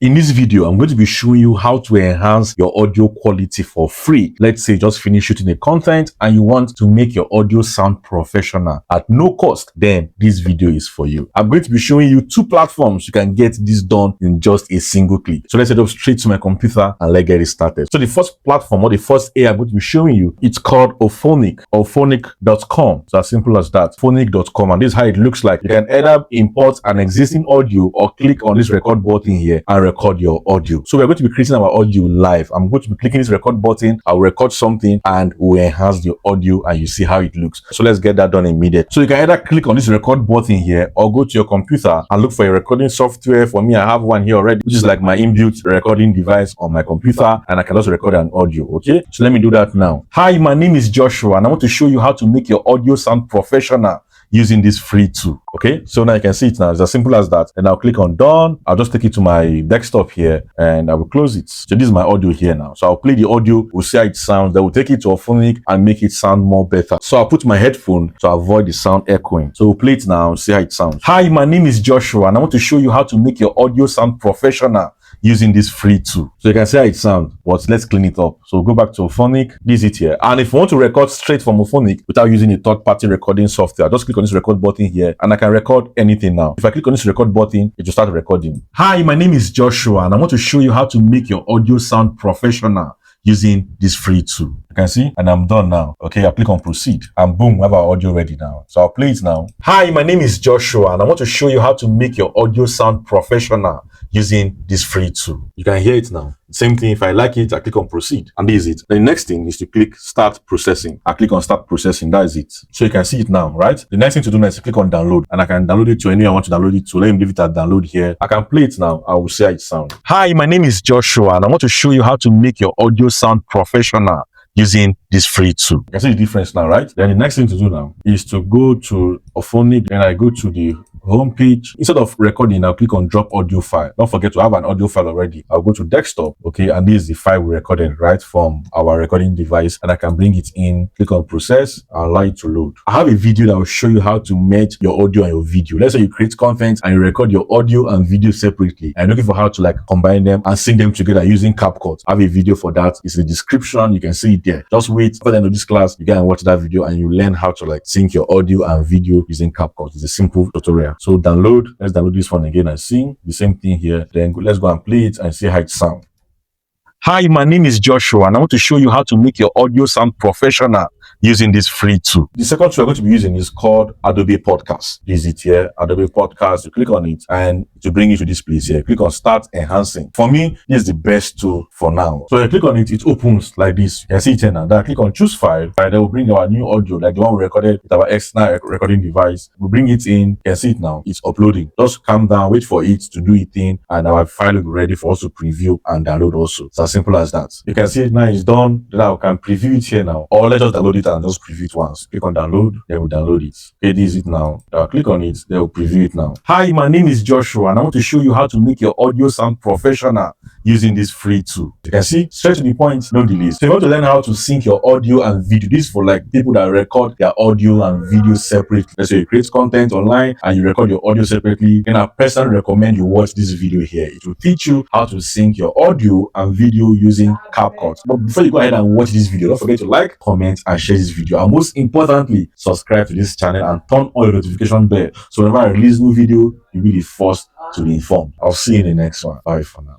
In this video, I'm going to be showing you how to enhance your audio quality for free. Let's say you just finished shooting a content and you want to make your audio sound professional at no cost. Then this video is for you. I'm going to be showing you two platforms you can get this done in just a single click. So let's head up straight to my computer and let's get it started. So the first platform or the first I'm going to be showing you, it's called Auphonic or phonic.com. So as simple as that, phonic.com. And this is how it looks like. You can either import an existing audio or click on this record button here and record your audio. So we're going to be creating our audio live. I'm going to be clicking this record button. I'll record something and we'll enhance the audio and you see how it looks. So let's get that done immediately. So you can either click on this record button here or go to your computer and look for a recording software. For me, I have one here already, which is like my inbuilt recording device on my computer, and I can also record an audio. Okay, so let me do that now. Hi, my name is Joshua and I want to show you how to make your audio sound professional using this free tool. Okay, so now you can see it now. It's as simple as that. And I'll click on done. I'll just take it to my desktop here and I will close it. So this is my audio here now. So I'll play the audio, we'll see how it sounds. Then we'll take it to Auphonic and make it sound more better. So I'll put my headphone to avoid the sound echoing. So we'll play it now and see how it sounds. Hi, my name is Joshua and I want to show you how to make your audio sound professional using this free tool. So you can see how it sounds, but let's clean it up. So go back to Auphonic, this is it here. And if you want to record straight from Auphonic without using a third-party recording software, just click on this record button here and I can record anything now. If I click on this record button, it will start recording. Hi, my name is Joshua and I want to show you how to make your audio sound professional using this free tool. You can see, and I'm done now. Okay, I click on proceed and boom, we have our audio ready now. So I'll play it now. Hi, my name is Joshua and I want to show you how to make your audio sound professional using this free tool. You can hear it now. Same thing, if I like it, I click on proceed and this is it. The next thing is to click start processing. I click on start processing, that is it. So you can see it now, right? The next thing to do now is to click on download and I can download it to anywhere I want to download it to. Let me leave it at download here. I can play it now. I will see how it sounds. Hi, my name is Joshua and I want to show you how to make your audio sound professional using this free tool. You can see the difference now, right? Then the next thing to do now is to go to Auphonic and I go to the home page. Instead of recording, I'll click on drop audio file. Don't forget to have an audio file already. I'll go to desktop, okay, and this is the file we recorded right from our recording device, and I can bring it in, click on process, and allow it to load. I have a video that will show you how to merge your audio and your video. Let's say you create content and you record your audio and video separately and looking for how to like combine them and sync them together using CapCut. I have a video for that. It's in the description. You can see it there. Just wait for the end of this class, you can watch that video and you learn how to like sync your audio and video using CapCut. It's a simple tutorial. So download, let's download this one again and see the same thing here. Then let's go and play it and see how it sounds. Hi, my name is Joshua and I want to show you how to make your audio sound professional using this free tool. The second tool we're going to be using is called Adobe Podcast. This is it here, Adobe Podcast. You click on it and to bring you to this place here. Click on start enhancing. For me, this is the best tool for now. So you click on it, it opens like this. You can see it here now. Then I click on choose file and then we'll bring our new audio, like the one we recorded with our external recording device. We'll bring it in. You can see it now. It's uploading. Just calm down, wait for it to do its thing, and our file will be ready for us to preview and download also. It's as simple as that. You can see it now, it's done. Then I can preview it here now. Or let's just download it and just preview it once. Click on download, then we'll download it. Okay, this is it now. I'll click on it, then we'll preview it now. Hi, my name is Joshua and I want to show you how to make your audio sound professional using this free tool. You can see, straight to the point, no delays. So if you want to learn how to sync your audio and video, this is for like people that record their audio and video separately. Let's say you create content online and you record your audio separately, then I personally recommend you watch this video here. It will teach you how to sync your audio and video using CapCut. But before you go ahead and watch this video, don't forget to like, comment, and share this video. And most importantly, subscribe to this channel and turn on your notification bell. So whenever I release new video, you'll be the first to be informed. I'll see you in the next one. Bye for now.